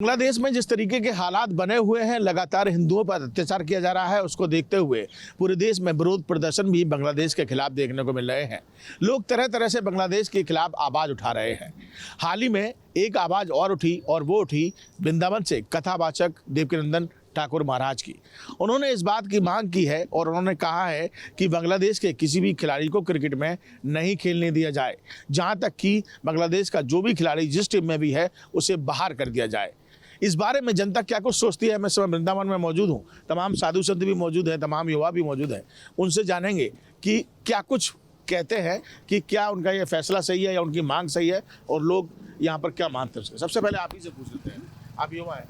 बांग्लादेश में जिस तरीके के हालात बने हुए हैं, लगातार हिंदुओं पर अत्याचार किया जा रहा है, उसको देखते हुए पूरे देश में विरोध प्रदर्शन भी बांग्लादेश के खिलाफ देखने को मिल रहे हैं। लोग तरह तरह से बांग्लादेश के खिलाफ आवाज उठा रहे हैं। हाल ही में एक आवाज और उठी और वो उठी वृंदावन से कथावाचक देवकीनंदन ठाकुर महाराज की। उन्होंने इस बात की मांग की है और उन्होंने कहा है कि बांग्लादेश के किसी भी खिलाड़ी को क्रिकेट में नहीं खेलने दिया जाए, जहां तक कि बांग्लादेश का जो भी खिलाड़ी जिस टीम में भी है उसे बाहर कर दिया जाए। इस बारे में जनता क्या कुछ सोचती है, मैं इस समय वृंदावन में मौजूद हूँ। तमाम साधु संत भी मौजूद हैं, तमाम युवा भी मौजूद हैं। उनसे जानेंगे कि क्या कुछ कहते हैं, कि क्या उनका ये फैसला सही है या उनकी मांग सही है और लोग यहाँ पर क्या मानते हैं। सबसे पहले आप ही से पूछ लेते हैं, आप युवा हैं,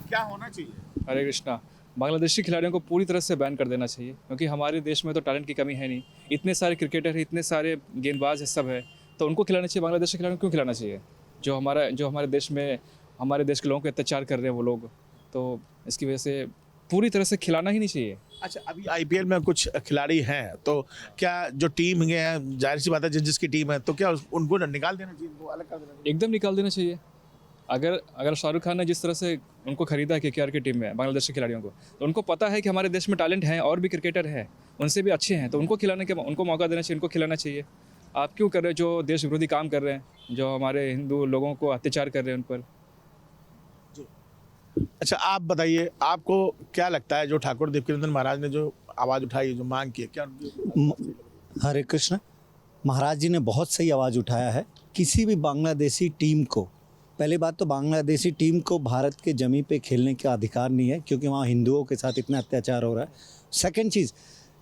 क्या होना चाहिए? हरे कृष्णा। बांग्लादेशी खिलाड़ियों को पूरी तरह से बैन कर देना चाहिए, क्योंकि हमारे देश में तो टैलेंट की कमी है नहीं। इतने सारे क्रिकेटर हैं, इतने सारे गेंदबाज है, सब है, तो उनको खिलाना चाहिए। बांग्लादेशी खिलाड़ियों को क्यों खिलाना चाहिए? जो हमारे देश में हमारे देश के लोगों को अत्याचार कर रहे हैं वो लोग, तो इसकी वजह से पूरी तरह से खिलाना ही नहीं चाहिए। अच्छा, अभी आईपीएल में कुछ खिलाड़ी हैं, तो क्या जो टीम है, जाहिर सी बात है जिसकी टीम है, तो क्या उनको निकाल देना चाहिए, उनको अलग कर देना चाहिए? एकदम निकाल देना चाहिए। अगर शाहरुख खान ने जिस तरह से उनको खरीदा है केकेआर की टीम में, बांग्लादेश के खिलाड़ियों को, तो उनको पता है कि हमारे देश में टैलेंट हैं और भी क्रिकेटर हैं, उनसे भी अच्छे हैं, तो उनको मौका देना चाहिए, उनको खिलाना चाहिए। आप क्यों कर रहे हैं जो देश विरोधी काम कर रहे हैं, जो हमारे हिंदू लोगों को अत्याचार कर रहे हैं उन पर? अच्छा, आप बताइए, आपको क्या लगता है जो ठाकुर देवकीनंदन महाराज ने जो आवाज़ उठाई, जो मांग की है, क्या हरे कृष्ण। महाराज जी ने बहुत सही आवाज़ उठाया है। किसी भी बांग्लादेशी टीम को, पहली बात तो बांग्लादेशी टीम को भारत के ज़मीन पे खेलने का अधिकार नहीं है, क्योंकि वहाँ हिंदुओं के साथ इतना अत्याचार हो रहा है। सेकंड चीज़,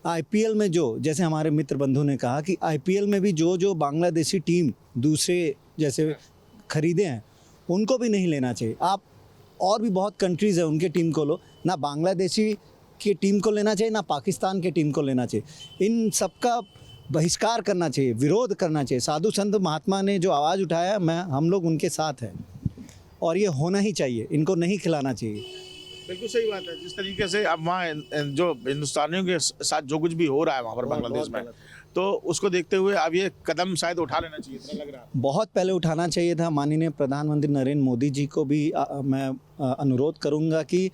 आईपीएल में जो, जैसे हमारे मित्र बंधु ने कहा कि आईपीएल में भी जो बांग्लादेशी टीम दूसरे जैसे खरीदे हैं, उनको भी नहीं लेना चाहिए। आप और भी बहुत कंट्रीज़ है, उनके टीम को लो ना, बांग्लादेशी की टीम को लेना चाहिए ना पाकिस्तान के टीम को लेना चाहिए। इन सबका बहिष्कार करना चाहिए, विरोध करना चाहिए। साधु संत महात्मा ने जो आवाज़ उठाया, हम लोग उनके साथ हैं और ये होना ही चाहिए, इनको नहीं खिलाना चाहिए। बिल्कुल सही बात है। जिस तरीके से अब वहाँ जो हिंदुस्तानियों के साथ जो कुछ भी हो रहा है वहाँ पर बांग्लादेश में, तो उसको देखते हुए अब ये कदम शायद उठा लेना चाहिए, इतना लग रहा है। बहुत पहले उठाना चाहिए था। माननीय प्रधानमंत्री नरेंद्र मोदी जी को भी मैं अनुरोध करूंगा कि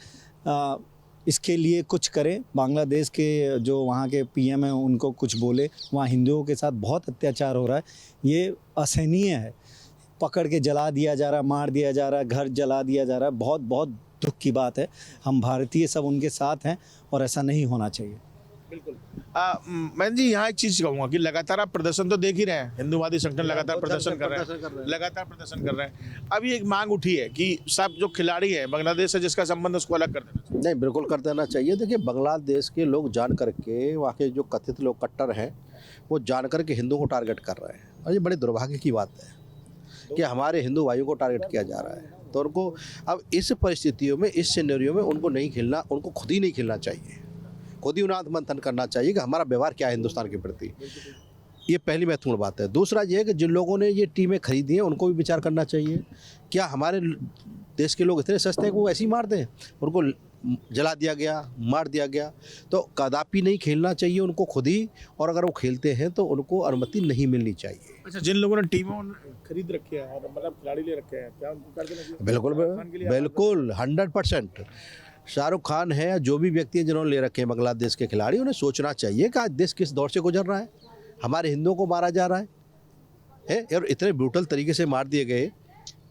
इसके लिए कुछ करें। बांग्लादेश के जो वहाँ के पीएम हैं उनको कुछ बोले। वहाँ हिंदुओं के साथ बहुत अत्याचार हो रहा है, ये असहनीय है। पकड़ के जला दिया जा रहा है, मार दिया जा रहा है, घर जला दिया जा रहा है। बहुत बहुत दुख की बात है। हम भारतीय सब उनके साथ हैं और ऐसा नहीं होना चाहिए। बिल्कुल। मैं जी यहाँ एक चीज़ कहूँगा कि लगातार आप प्रदर्शन तो देख ही रहे हैं, हिंदुवादी संगठन लगातार प्रदर्शन कर रहे हैं, लगातार प्रदर्शन कर रहे हैं। अभी एक मांग उठी है कि सब जो खिलाड़ी हैं बांग्लादेश से जिसका संबंध, उसको अलग कर देना चाहिए। नहीं, बिल्कुल कर देना चाहिए। देखिए, बांग्लादेश के लोग जान करके, वहाँ के जो कथित लोग कट्टर हैं, वो जान करके हिंदुओं को टारगेट कर रहे हैं, और ये बड़े दुर्भाग्य की बात है कि हमारे हिंदू भाइयों को टारगेट किया जा रहा है। तो उनको अब इस परिस्थितियों में, इस सिनेरियो में उनको नहीं खेलना, उनको खुद ही नहीं खेलना चाहिए। खुद ही उन्हें मंथन करना चाहिए कि हमारा व्यवहार क्या है हिंदुस्तान के प्रति। ये पहली महत्वपूर्ण बात है। दूसरा ये है कि जिन लोगों ने ये टीमें खरीदी हैं उनको भी विचार करना चाहिए। क्या हमारे देश के लोग इतने सस्ते हैं कि वो ऐसे ही मार दें? उनको जला दिया गया, मार दिया गया, तो कदापि नहीं खेलना चाहिए उनको खुद ही। और अगर वो खेलते हैं तो उनको अनुमति नहीं मिलनी चाहिए। अच्छा, जिन लोगों ने टीमों खरीद रखी है और मतलब खिलाड़ी ले रखे हैं, क्या उनको कर देना चाहिए? बिल्कुल बिल्कुल 100%। शाहरुख खान है या जो भी व्यक्ति हैं जिन्होंने ले रखे हैं बांग्लादेश के खिलाड़ी, उन्हें सोचना चाहिए कि आज देश किस दौर से गुजर रहा है। हमारे हिंदुओं को मारा जा रहा है और इतने ब्रूटल तरीके से मार दिए गए।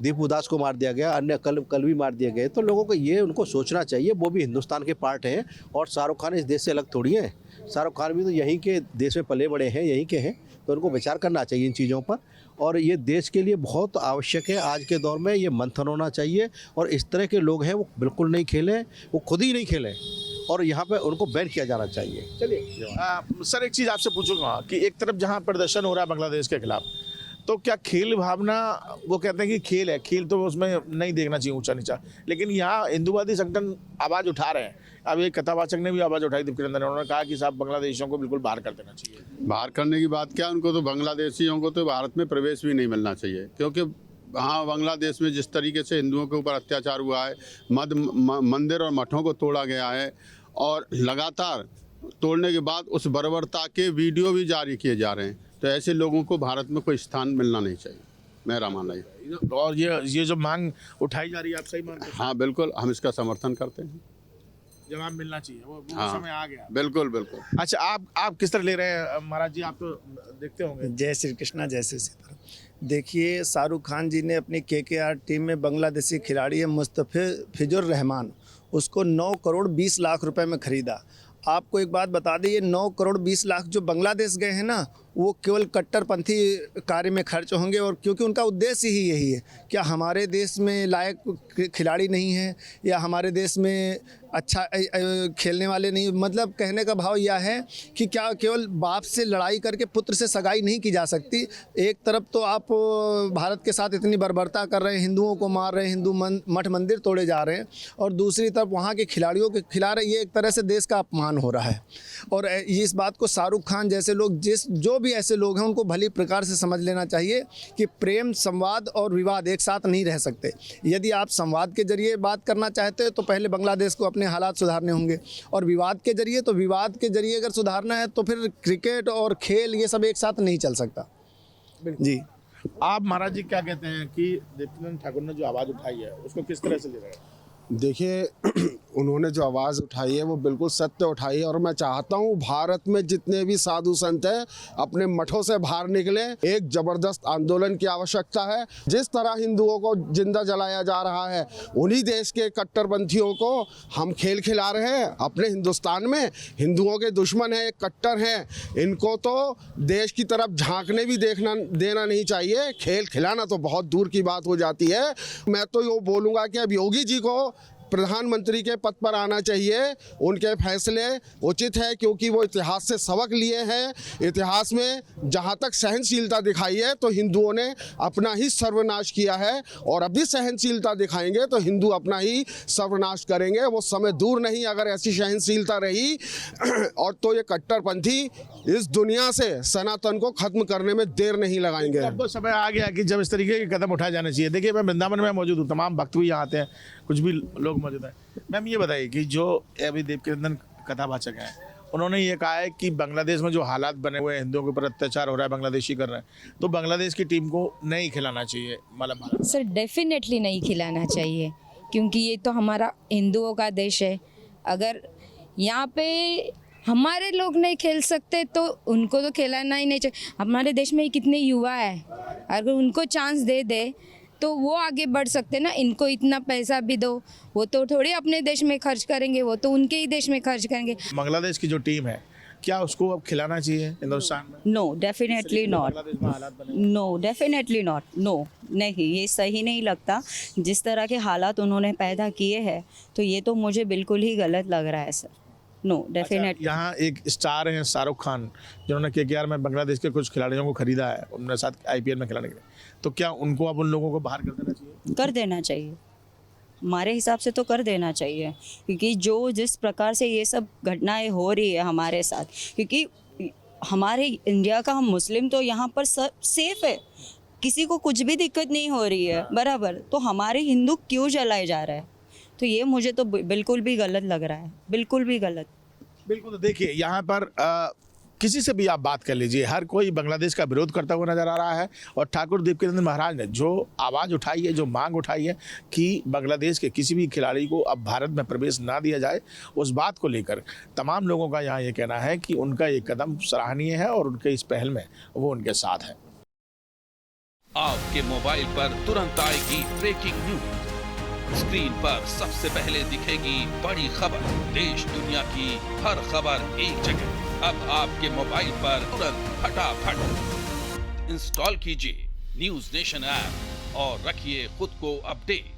दीपू दास को मार दिया गया, अन्य कल भी मार दिए गए। तो लोगों को ये उनको सोचना चाहिए, वो भी हिंदुस्तान के पार्ट हैं और शाहरुख खान इस देश से अलग थोड़ी हैं। शाहरुख खान भी तो यहीं के देश में पले बड़े हैं, यहीं के हैं, तो उनको विचार करना चाहिए इन चीज़ों पर। और ये देश के लिए बहुत आवश्यक है। आज के दौर में ये मंथन होना चाहिए और इस तरह के लोग हैं वो बिल्कुल नहीं खेलें, वो खुद ही नहीं खेलें और यहाँ पे उनको बैन किया जाना चाहिए। चलिए सर, एक चीज़ आपसे पूछूंगा कि एक तरफ जहाँ प्रदर्शन हो रहा है बांग्लादेश के खिलाफ, तो क्या खेल भावना, वो कहते हैं कि खेल है, खेल तो उसमें नहीं देखना चाहिए ऊंचा नीचा, लेकिन यहाँ हिंदुवादी संगठन आवाज़ उठा रहे हैं। अब एक कथावाचक ने भी आवाज़ उठाई, देवकीनंदन ने, उन्होंने कहा कि साहब बांग्लादेशियों को बिल्कुल बाहर कर देना चाहिए। बाहर करने की बात क्या, उनको तो बांग्लादेशियों को तो भारत में प्रवेश भी नहीं मिलना चाहिए, क्योंकि हाँ, बांग्लादेश में जिस तरीके से हिंदुओं के ऊपर अत्याचार हुआ है, मंदिर और मठों को तोड़ा गया है और लगातार तोड़ने के बाद उस बर्बरता के वीडियो भी जारी किए जा रहे हैं, तो ऐसे लोगों को भारत में कोई स्थान मिलना नहीं चाहिए। मेरा मानना है। और ये जो मांग उठाई जा रही है, आप सही मानते हैं? हाँ बिल्कुल, हम इसका समर्थन करते हैं। जवाब मिलना चाहिए, वो हाँ। समय आ गया। बिल्कुल बिल्कुल। अच्छा, आप किस तरह ले रहे हैं महाराज जी? आप तो देखते होंगे। जय श्री कृष्णा, जय श्री सीताराम। देखिए, शाहरुख खान जी ने अपनी KKR टीम में बांग्लादेशी खिलाड़ी है मुस्तफिजुर रहमान, उसको 9 करोड़ 20 लाख रुपए में खरीदा। आपको एक बात बता दें, ये 9 करोड़ 20 लाख जो बांग्लादेश गए हैं ना, वो केवल कट्टरपंथी कार्य में खर्च होंगे, और क्योंकि उनका उद्देश्य ही यही है, क्या हमारे देश में लायक खिलाड़ी नहीं है या हमारे देश में अच्छा खेलने वाले नहीं, मतलब कहने का भाव यह है कि क्या केवल बाप से लड़ाई करके पुत्र से सगाई नहीं की जा सकती। एक तरफ तो आप भारत के साथ इतनी बर्बरता कर रहे हैं, हिंदुओं को मार रहे हैं, हिंदू मठ मंदिर तोड़े जा रहे हैं, और दूसरी तरफ वहाँ के खिलाड़ियों के खिला रहे, ये एक तरह से देश का अपमान हो रहा है। और इस बात को शाहरुख खान जैसे लोग, जो भी ऐसे लोग हैं, उनको भली प्रकार से समझ लेना चाहिए कि प्रेम, संवाद और विवाद एक साथ नहीं रह सकते। यदि आप संवाद के जरिए बात करना चाहते हैं तो पहले बांग्लादेश को अपने हालात सुधारने होंगे, और विवाद के जरिए अगर सुधारना है तो फिर क्रिकेट और खेल ये सब एक साथ नहीं चल सकता। जी, आप महाराज जी क्या कहते हैं कि दीप्तिनंदन ठाकुर ने जो आवाज़ उठाई है उसको किस तरह से ले रहे हैं? देखिए, उन्होंने जो आवाज़ उठाई है वो बिल्कुल सत्य उठाई है, और मैं चाहता हूँ भारत में जितने भी साधु संत हैं अपने मठों से बाहर निकले। एक ज़बरदस्त आंदोलन की आवश्यकता है। जिस तरह हिंदुओं को जिंदा जलाया जा रहा है, उन्हीं देश के कट्टरपंथियों को हम खेल खिला रहे हैं। अपने हिंदुस्तान में हिंदुओं के दुश्मन हैं, कट्टर हैं, इनको तो देश की तरफ झांकने भी देना नहीं चाहिए। खेल खिलाना तो बहुत दूर की बात हो जाती है। मैं तो ये बोलूँगा कि अब योगी जी को प्रधानमंत्री के पद पर आना चाहिए। उनके फैसले उचित है, क्योंकि वो इतिहास से सबक लिए हैं। इतिहास में जहाँ तक सहनशीलता दिखाई है तो हिंदुओं ने अपना ही सर्वनाश किया है, और अभी सहनशीलता दिखाएंगे तो हिंदू अपना ही सर्वनाश करेंगे। वो समय दूर नहीं, अगर ऐसी सहनशीलता रही और तो ये कट्टरपंथी इस दुनिया से सनातन को खत्म करने में देर नहीं लगाएंगे। अब वो समय आ गया कि जब इस तरीके के कदम उठाए जाने चाहिए। देखिए, मैं वृंदावन में मौजूद हूँ, तमाम भक्त भी यहाँ आते हैं, कुछ भी लोग मौजूद हैं। मैम, ये बताइए कि जो अभी दीप्तिनंदन कथावाचक हैं, उन्होंने ये कहा है कि बांग्लादेश में जो हालात बने हुए हैं, हिंदुओं के ऊपर अत्याचार हो रहा है, बांग्लादेशी कर रहे हैं, तो बांग्लादेश की टीम को नहीं खिलाना चाहिए मतलब? सर, डेफिनेटली नहीं खिलाना चाहिए, क्योंकि ये तो हमारा हिंदुओं का देश है। अगर यहाँ पे हमारे लोग नहीं खेल सकते तो उनको तो खिलाना ही नहीं चाहिए। हमारे देश में कितने युवा है, अगर उनको चांस दे दे तो वो आगे बढ़ सकते ना। इनको इतना पैसा भी दो, वो तो थोड़ी अपने देश में खर्च करेंगे, वो तो उनके ही देश में खर्च करेंगे। बांग्लादेश की जो टीम है, क्या उसको अब खिलाना चाहिए हिंदुस्तान में? No, definitely not. बांग्लादेश में हालात बने नो, डेफिनेटली नॉट। नो, नहीं, ये सही नहीं लगता। जिस तरह के हालात उन्होंने पैदा किए हैं, तो ये तो मुझे बिल्कुल ही गलत लग रहा है सर। No, definitely. यहाँ एक स्टार हैं शाहरुख खान, जिन्होंने KKR में बांग्लादेश के कुछ खिलाड़ियों को खरीदा है उनके साथ IPL में खिलाने के लिए, तो क्या उनको अब उन लोगों को बाहर कर देना चाहिए? कर देना चाहिए, हमारे हिसाब से तो कर देना चाहिए, क्योंकि जिस प्रकार से ये सब घटनाएं हो रही है हमारे साथ, क्योंकि हमारे इंडिया का हम मुस्लिम तो यहाँ पर सब सेफ है, किसी को कुछ भी दिक्कत नहीं हो रही है, बराबर, तो हमारे हिंदू क्यों जलाए जा रहे हैं? तो ये मुझे तो बिल्कुल भी गलत लग रहा है, बिल्कुल भी गलत। बिल्कुल। तो देखिए, यहाँ पर किसी से भी आप बात कर लीजिए, हर कोई बांग्लादेश का विरोध करता हुआ नजर आ रहा है। और ठाकुर दीप्तिनंदन महाराज ने जो आवाज़ उठाई है, जो मांग उठाई है कि बांग्लादेश के किसी भी खिलाड़ी को अब भारत में प्रवेश ना दिया जाए, उस बात को लेकर तमाम लोगों का यहाँ ये कहना है कि उनका ये कदम सराहनीय है और उनके इस पहल में वो उनके साथ है। आपके मोबाइल पर तुरंत आएगी ब्रेकिंग न्यूज, स्क्रीन पर सबसे पहले दिखेगी बड़ी खबर, देश दुनिया की हर खबर एक जगह। अब आपके मोबाइल पर तुरंत फटाफट इंस्टॉल कीजिए न्यूज़ नेशन ऐप और रखिए खुद को अपडेट।